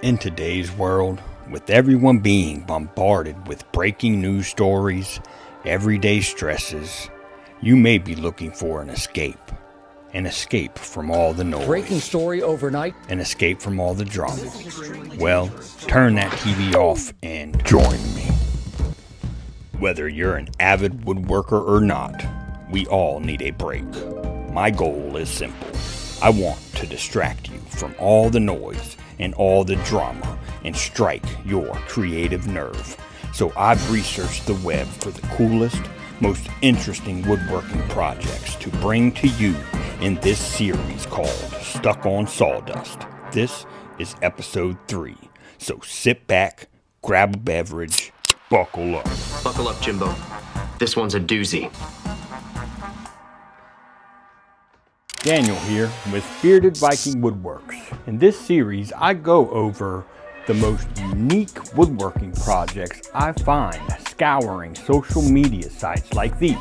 In today's world, with everyone being bombarded with breaking news stories, everyday stresses, you may be looking for an escape. An escape from all the noise. Breaking story overnight. An escape from all the drama. Well, turn that TV off and join me. Whether you're an avid woodworker or not, we all need a break. My goal is simple. I want to distract you from all the noise and all the drama and strike your creative nerve. So I've researched the web for the coolest, most interesting woodworking projects to bring to you in this series called Stuck on SawDust. This is episode 3. So sit back, grab a beverage, buckle up. Buckle up, Jimbo. This one's a doozy. Daniel here with Bearded Viking Woodworks. In this series, I go over the most unique woodworking projects I find scouring social media sites like these.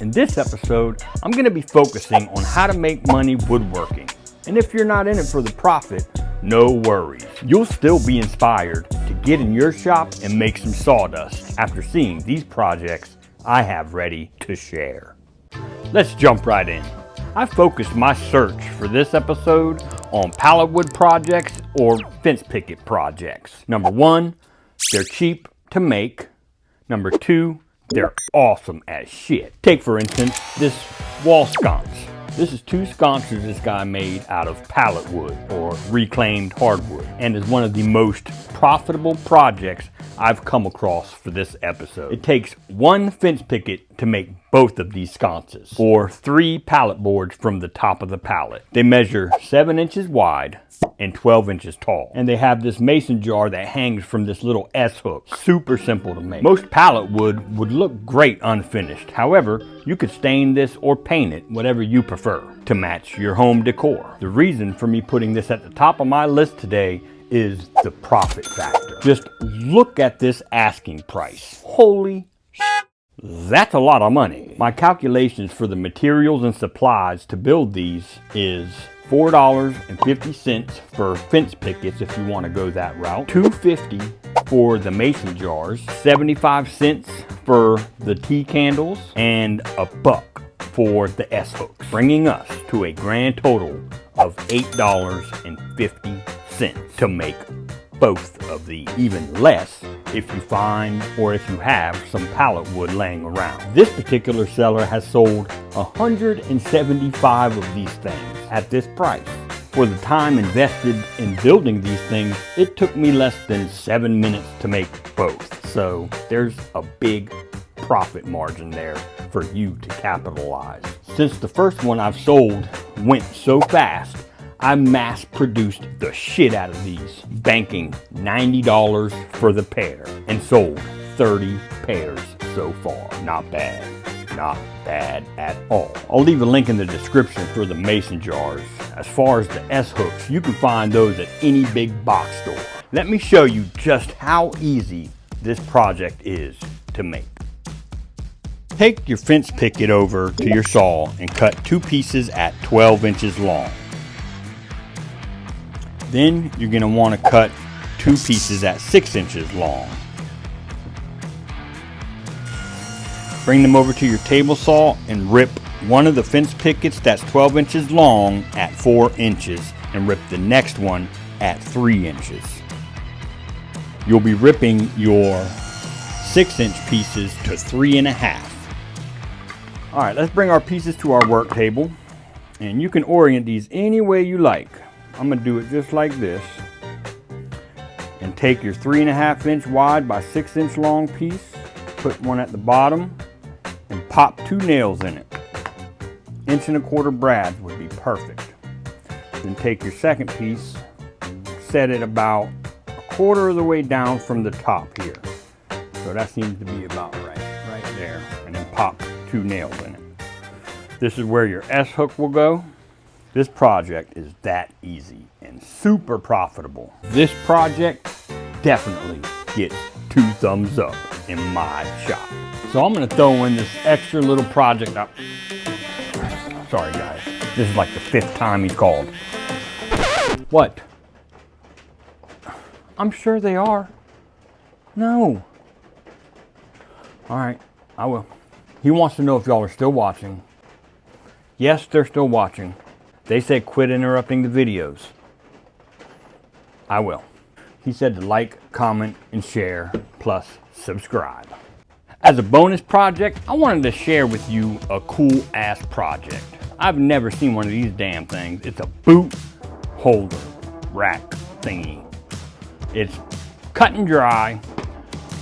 In this episode, I'm going to be focusing on how to make money woodworking. And if you're not in it for the profit, no worries. You'll still be inspired to get in your shop and make some sawdust after seeing these projects I have ready to share. Let's jump right in. I focused my search for this episode on pallet wood projects or fence picket projects. Number 1, they're cheap to make. Number 2, they're awesome as shit. Take for instance this wall sconce. This is 2 sconces this guy made out of pallet wood or reclaimed hardwood and is one of the most profitable projects I've come across for this episode. It takes 1 fence picket to make both of these sconces, or 3 pallet boards from the top of the pallet. They measure 7 inches wide and 12 inches tall. And they have this mason jar that hangs from this little S-hook. Super simple to make. Most pallet wood would look great unfinished. However, you could stain this or paint it, whatever you prefer, to match your home decor. The reason for me putting this at the top of my list today is the profit factor. Just look at this asking price. Holy shit. That's a lot of money. My calculations for the materials and supplies to build these is $4.50 for fence pickets if you want to go that route, $2.50 for the mason jars, 75 cents for the tea candles, and $1 for the S-hooks, bringing us to a grand total of $8.50 to make both of these. Even less if you find or if you have some pallet wood laying around. This particular seller has sold 175 of these things at this price. For the time invested in building these things, it took me less than 7 minutes to make both. So there's a big profit margin there for you to capitalize. Since the first one I've sold went so fast, I mass produced the shit out of these, banking $90 for the pair and sold 30 pairs so far. Not bad. Not bad at all. I'll leave a link in the description for the mason jars. As far as the S-hooks, you can find those at any big box store. Let me show you just how easy this project is to make. Take your fence picket over to your saw and cut 2 pieces at 12 inches long. Then you're going to want to cut 2 pieces at 6 inches long. Bring them over to your table saw and rip one of the fence pickets that's 12 inches long at 4 inches and rip the next one at 3 inches. You'll be ripping your 6-inch pieces to 3.5. Alright, let's bring our pieces to our work table, and you can orient these any way you like. I'm going to do it just like this, and take your 3.5 inch wide by 6 inch long piece, put one at the bottom, and pop 2 nails in it. 1.25 inch brads would be perfect. Then take your second piece, set it about 1/4 of the way down from the top here. So that seems to be about right there, and then pop 2 nails in it. This is where your S-hook will go. This project is that easy and super profitable. This project definitely gets 2 thumbs up in my shop. So I'm going to throw in this extra little project. Sorry guys, this is like the 5th time he's called. What? I'm sure they are. No. All right, I will. He wants to know if y'all are still watching. Yes, they're still watching. They said quit interrupting the videos. I will. He said to like, comment, and share, plus subscribe. As a bonus project, I wanted to share with you a cool ass project. I've never seen one of these damn things. It's a boot holder rack thingy. It's cut and dry.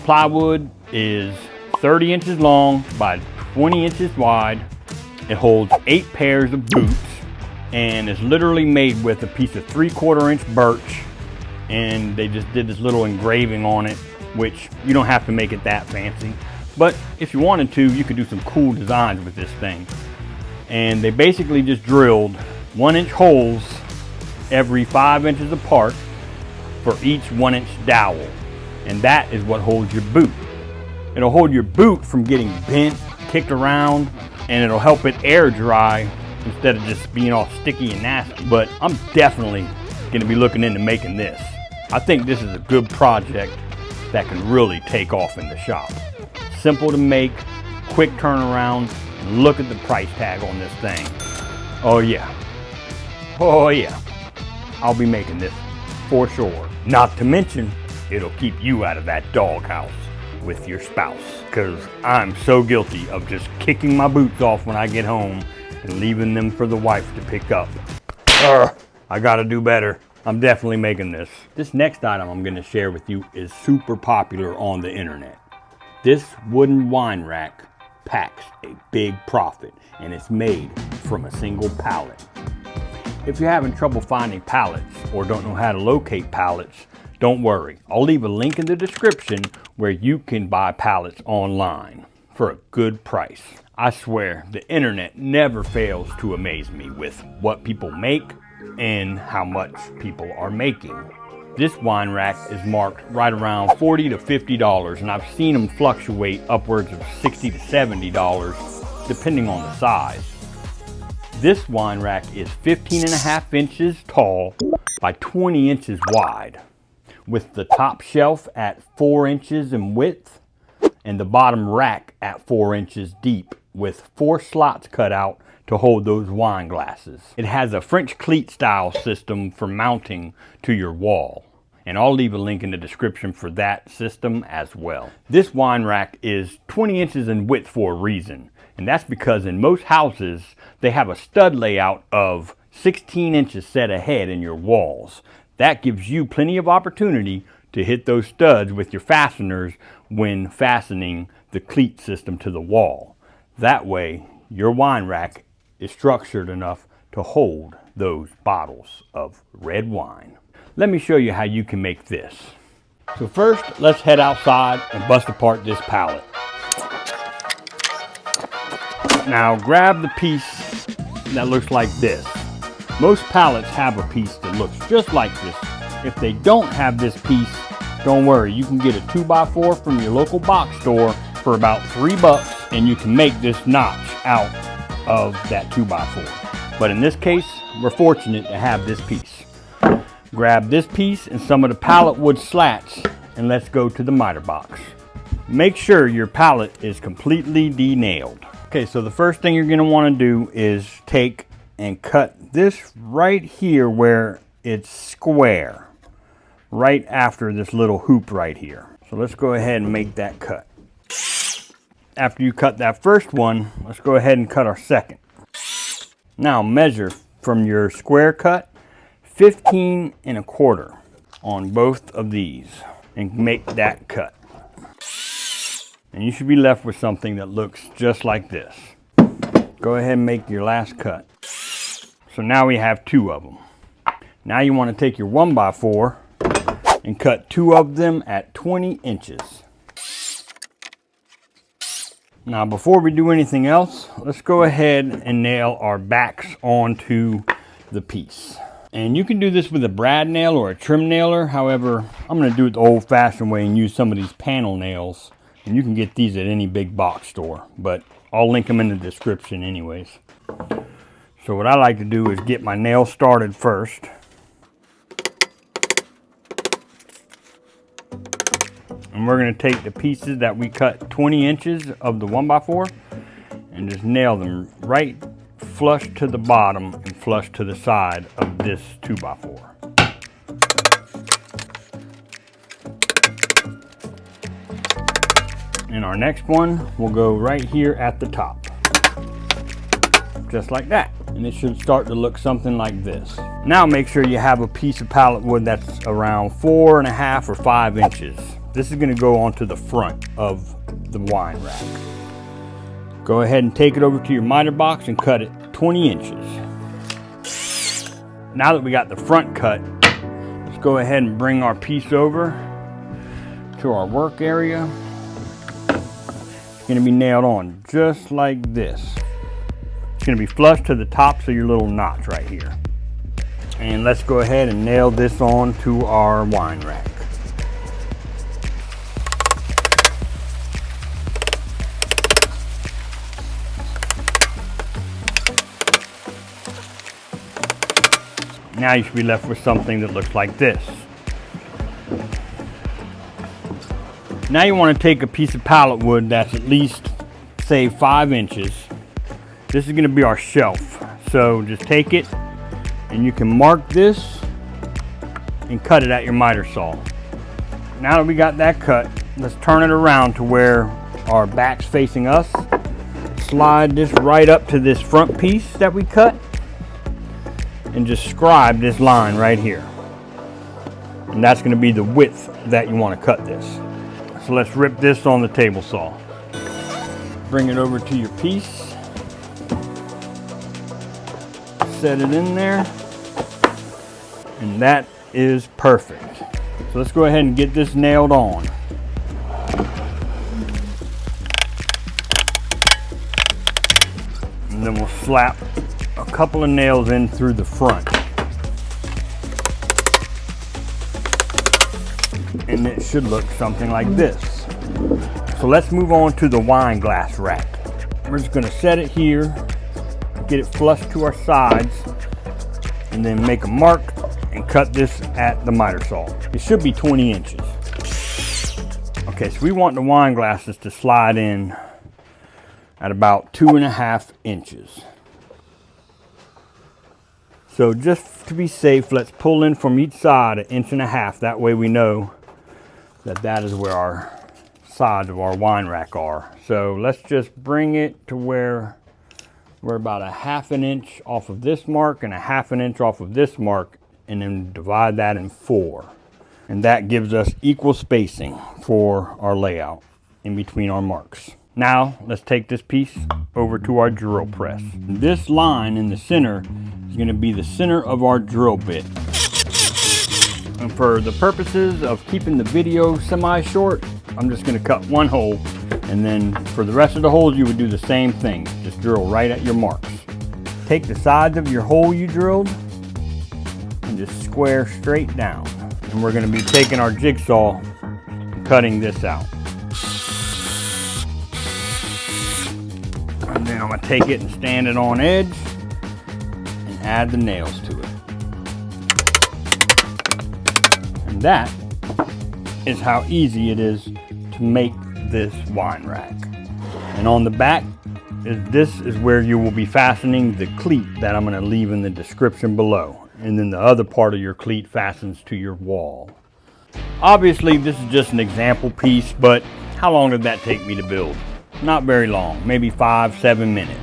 Plywood is 30 inches long by 20 inches wide. It holds 8 pairs of boots and it's literally made with a piece of 3/4 inch birch, and they just did this little engraving on it, which you don't have to make it that fancy, but if you wanted to, you could do some cool designs with this thing. And they basically just drilled 1-inch holes every 5 inches apart for each 1-inch dowel, and that is what holds your boot. It'll hold your boot from getting bent, kicked around, and it'll help it air dry instead of just being all sticky and nasty. But I'm definitely gonna be looking into making this. I think this is a good project that can really take off in the shop. Simple to make, quick turnaround, and look at the price tag on this thing. Oh yeah. Oh yeah. I'll be making this for sure. Not to mention, it'll keep you out of that doghouse with your spouse, because I'm so guilty of just kicking my boots off when I get home and leaving them for the wife to pick up. I gotta do better. I'm definitely making this. This next item I'm gonna share with you is super popular on the internet. This wooden wine rack packs a big profit, and it's made from a single pallet. If you're having trouble finding pallets or don't know how to locate pallets, don't worry. I'll leave a link in the description where you can buy pallets online for a good price. I swear, the internet never fails to amaze me with what people make and how much people are making. This wine rack is marked right around $40 to $50, and I've seen them fluctuate upwards of $60 to $70 depending on the size. This wine rack is 15.5 inches tall by 20 inches wide, with the top shelf at 4 inches in width and the bottom rack at 4 inches deep, with 4 slots cut out to hold those wine glasses. It has a French cleat style system for mounting to your wall, and I'll leave a link in the description for that system as well. This wine rack is 20 inches in width for a reason, and that's because in most houses they have a stud layout of 16 inches set ahead in your walls. That gives you plenty of opportunity to hit those studs with your fasteners when fastening the cleat system to the wall. That way, your wine rack is structured enough to hold those bottles of red wine. Let me show you how you can make this. So first, let's head outside and bust apart this pallet. Now grab the piece that looks like this. Most pallets have a piece that looks just like this. If they don't have this piece, don't worry, you can get a 2x4 from your local box store for about $3, and you can make this notch out of that 2x4. But in this case, we're fortunate to have this piece. Grab this piece and some of the pallet wood slats, and let's go to the miter box. Make sure your pallet is completely de-nailed. Okay, so the first thing you're gonna wanna do is take and cut this right here where it's square, right after this little hoop right here. So let's go ahead and make that cut. After you cut that first one, let's go ahead and cut our second. Now measure from your square cut 15 1/4 on both of these and make that cut. And you should be left with something that looks just like this. Go ahead and make your last cut. So now we have 2 of them. Now you want to take your 1x4 and cut 2 of them at 20 inches. Now before we do anything else, let's go ahead and nail our backs onto the piece. And you can do this with a brad nail or a trim nailer. However, I'm going to do it the old-fashioned way and use some of these panel nails. And you can get these at any big box store, but I'll link them in the description anyways. So what I like to do is get my nail started first. And we're going to take the pieces that we cut 20 inches of the 1x4 and just nail them right flush to the bottom and flush to the side of this 2x4. And our next one will go right here at the top. Just like that. And it should start to look something like this. Now make sure you have a piece of pallet wood that's around 4.5 or 5 inches. This is going to go onto the front of the wine rack. Go ahead and take it over to your miter box and cut it 20 inches. Now that we got the front cut, let's go ahead and bring our piece over to our work area. It's going to be nailed on just like this. It's going to be flush to the tops of your little notch right here. And let's go ahead and nail this on to our wine rack. Now you should be left with something that looks like this. Now you want to take a piece of pallet wood that's at least, say, 5 inches. This is going to be our shelf. So just take it and you can mark this and cut it at your miter saw. Now that we got that cut, let's turn it around to where our back's facing us. Slide this right up to this front piece that we cut and just scribe this line right here. And that's going to be the width that you want to cut this. So let's rip this on the table saw. Bring it over to your piece. Set it in there. And that is perfect. So let's go ahead and get this nailed on. And then we'll slap a couple of nails in through the front. And it should look something like this. So let's move on to the wine glass rack. We're just going to set it here, get it flush to our sides, and then make a mark and cut this at the miter saw. It should be 20 inches. Okay, so we want the wine glasses to slide in at about 2.5 inches. So just to be safe, let's pull in from each side 1.5 inches. That way we know that that is where our sides of our wine rack are. So let's just bring it to where we're about 1/2 inch off of this mark and 1/2 inch off of this mark, and then divide that in 4. And that gives us equal spacing for our layout in between our marks. Now let's take this piece over to our drill press. This line in the center is going to be the center of our drill bit. And for the purposes of keeping the video semi-short, I'm just going to cut one hole, and then for the rest of the holes you would do the same thing. Just drill right at your marks. Take the sides of your hole you drilled and just square straight down. And we're going to be taking our jigsaw and cutting this out. And then I'm going to take it and stand it on edge and add the nails to it. And that is how easy it is to make this wine rack. And on the back, this is where you will be fastening the cleat that I'm going to leave in the description below. And then the other part of your cleat fastens to your wall. Obviously this is just an example piece, but how long did that take me to build? Not very long, maybe 5-7 minutes.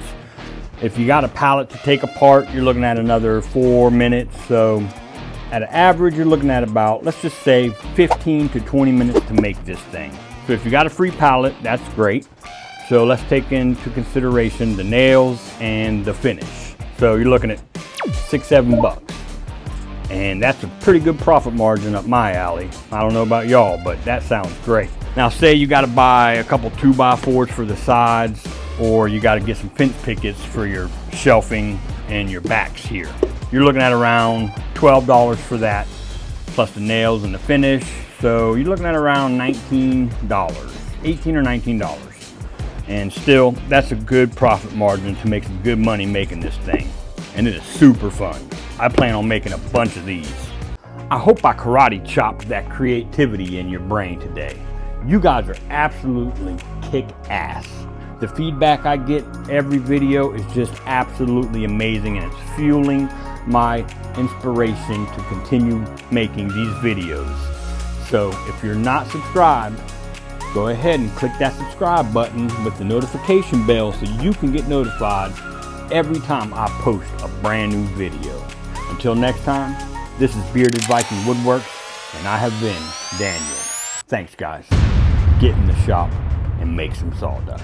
If you got a pallet to take apart, you're looking at another 4 minutes. So at an average, you're looking at about, let's just say 15 to 20 minutes to make this thing. So if you got a free pallet, that's great. So let's take into consideration the nails and the finish. So you're looking at $6-7 bucks. And that's a pretty good profit margin up my alley. I don't know about y'all, but that sounds great. Now say you got to buy a couple 2x4s for the sides, or you got to get some fence pickets for your shelving and your backs here. You're looking at around $12 for that, plus the nails and the finish. So you're looking at around $19, $18 or $19. And still, that's a good profit margin to make some good money making this thing. And it is super fun. I plan on making a bunch of these. I hope I karate chopped that creativity in your brain today. You guys are absolutely kick-ass. The feedback I get every video is just absolutely amazing, and it's fueling my inspiration to continue making these videos. So if you're not subscribed, go ahead and click that subscribe button with the notification bell so you can get notified every time I post a brand new video. Until next time, this is Bearded Viking Woodworks, and I have been Daniel. Thanks guys. Get in the shop and make some sawdust.